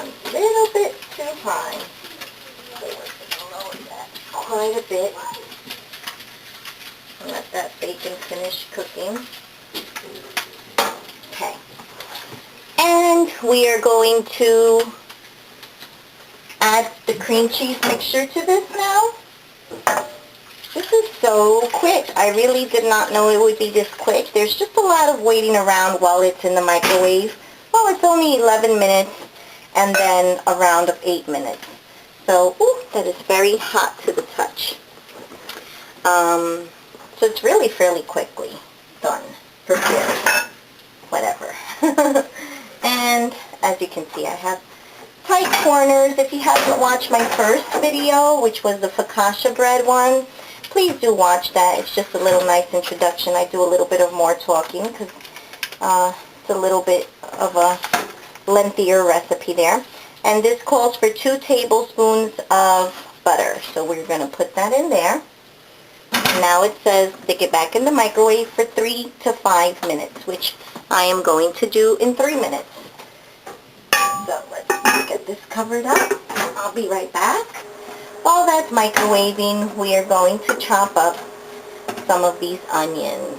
on a little bit too high. So we're going to lower that quite a bit. Let that bacon finish cooking. Okay. And we are going to add the cream cheese mixture to this now. This is so quick. I really did not know it would be this quick. There's just a lot of waiting around while it's in the microwave. Well, it's only 11 minutes and then a round of 8 minutes. So, that is very hot to the touch. So it's really fairly quickly done, prepared, whatever. And as you can see, I have tight corners. If you haven't watched my first video, which was the focaccia bread one, please do watch that. It's just a little nice introduction. I do a little bit of more talking because it's a little bit of a lengthier recipe there. And this calls for 2 tablespoons of butter. So we're going to put that in there. Now it says stick it back in the microwave for 3 to 5 minutes, which I am going to do in 3 minutes. So let's get this covered up. I'll be right back. While that's microwaving, we are going to chop up some of these onions.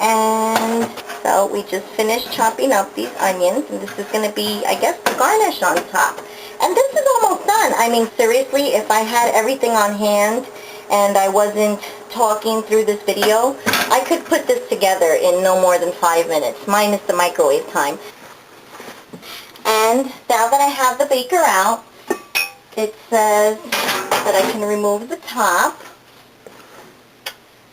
And so we just finished chopping up these onions, and this is going to be, I guess, the garnish on top. And this is almost done. I mean, seriously, if I had everything on hand and I wasn't talking through this video, I could put this together in no more than 5 minutes, minus the microwave time. And now that I have the baker out, it says that I can remove the top,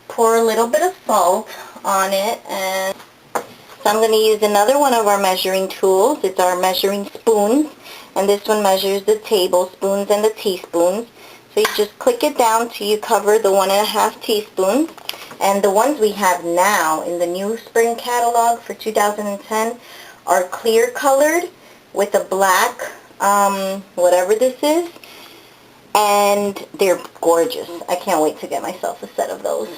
pour a little bit of salt on it, and so I'm going to use another one of our measuring tools. It's our measuring spoons, and this one measures the tablespoons and the teaspoons. So you just click it down till you cover the 1.5 teaspoons. And the ones we have now in the new spring catalog for 2010 are clear colored with a black, whatever this is. And they're gorgeous. I can't wait to get myself a set of those.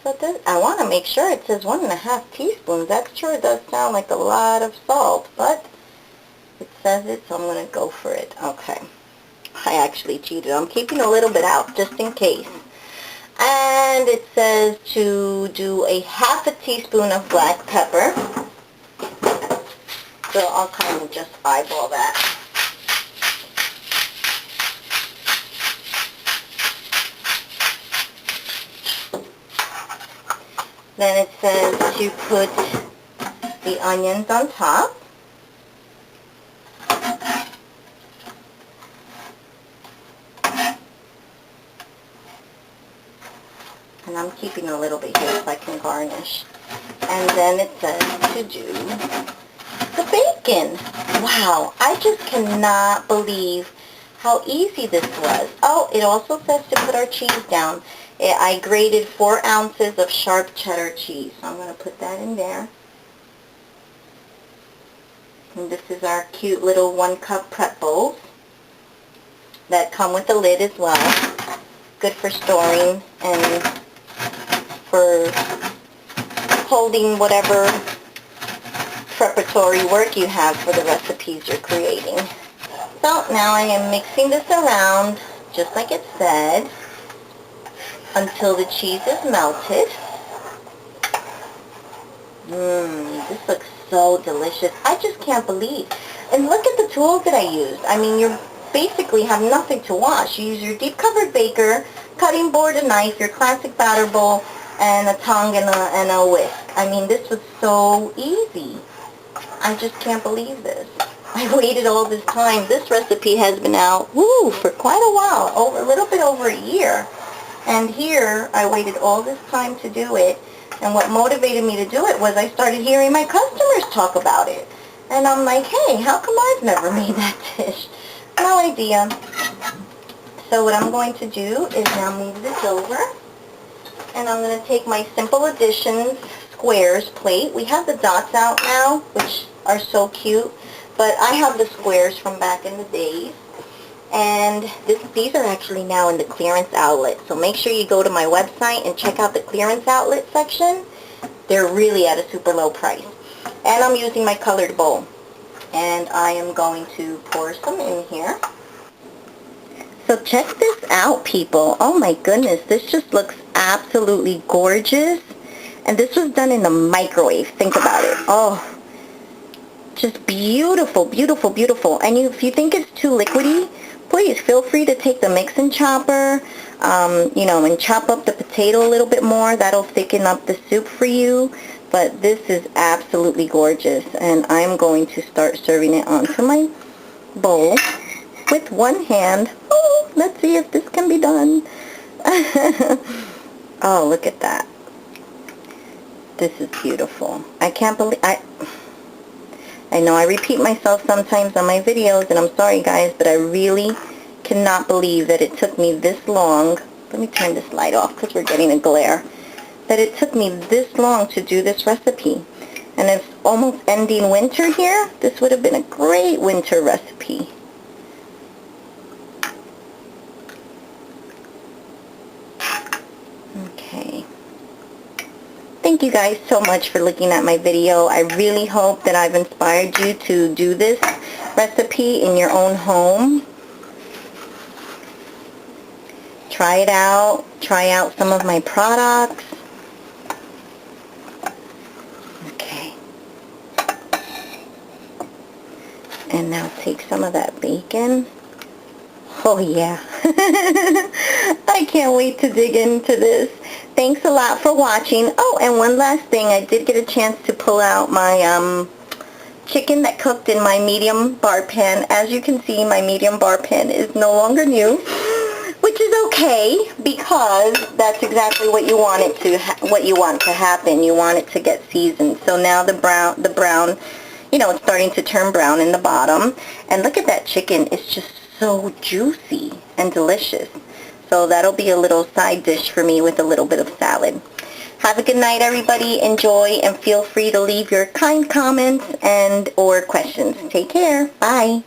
So this, I want to make sure it says 1.5 teaspoons. That sure does sound like a lot of salt, but it says it, so I'm going to go for it. Okay. I actually cheated. I'm keeping a little bit out just in case. And it says to do a 1/2 teaspoon of black pepper. So I'll kind of just eyeball that. Then it says to put the onions on top. And I'm keeping a little bit here so I can garnish. And then it says to do the bacon. Wow, I just cannot believe how easy this was. Oh, it also says to put our cheese down. I grated 4 ounces of sharp cheddar cheese. So I'm going to put that in there. And this is our cute little 1-cup prep bowls that come with a lid as well. Good for storing and for holding whatever preparatory work you have for the recipes you're creating. So now I am mixing this around just like it said until the cheese is melted. This looks so delicious. I just can't believe. And look at the tools that I used. I mean, you basically have nothing to wash. You use your deep covered baker, cutting board, a knife, your classic batter bowl, and a tongue and a whisk. I mean, this was so easy. I just can't believe this. I waited all this time. This recipe has been out, for quite a while, a little bit over a year. And here, I waited all this time to do it. And what motivated me to do it was I started hearing my customers talk about it. And I'm like, hey, how come I've never made that dish? No idea. So what I'm going to do is now move this over. And I'm going to take my Simple Additions squares plate. We have the dots out now, which are so cute. But I have the squares from back in the days. And these are actually now in the clearance outlet. So make sure you go to my website and check out the clearance outlet section. They're really at a super low price. And I'm using my colored bowl. And I am going to pour some in here. So check this out, people. Oh my goodness, this just looks absolutely gorgeous. And this was done in the microwave. Think about it. Oh, just beautiful, beautiful, beautiful. And if you think it's too liquidy, please feel free to take the mixing chopper, and chop up the potato a little bit more. That'll thicken up the soup for you. But this is absolutely gorgeous. And I'm going to start serving it onto my bowl with one hand. Oh, let's see if this can be done. Oh, look at that. This is beautiful. I can't believe, I know I repeat myself sometimes on my videos, and I'm sorry guys, but I really cannot believe that it took me this long. Let me turn this light off because we're getting a glare. That it took me this long to do this recipe. And it's almost ending winter here. This would have been a great winter recipe. Okay. Thank you guys so much for looking at my video. I really hope that I've inspired you to do this recipe in your own home. Try it out. Try out some of my products. Okay. And now take some of that bacon. Oh yeah. I can't wait to dig into this. Thanks a lot for watching. Oh, and one last thing. I did get a chance to pull out my chicken that cooked in my medium bar pan. As you can see, my medium bar pan is no longer new, which is okay because that's exactly what you want it to happen. You want it to get seasoned. So now the brown, it's starting to turn brown in the bottom. And look at that chicken. It's just so juicy and delicious. So that'll be a little side dish for me with a little bit of salad. Have a good night, everybody. Enjoy, and feel free to leave your kind comments and or questions. Take care. Bye.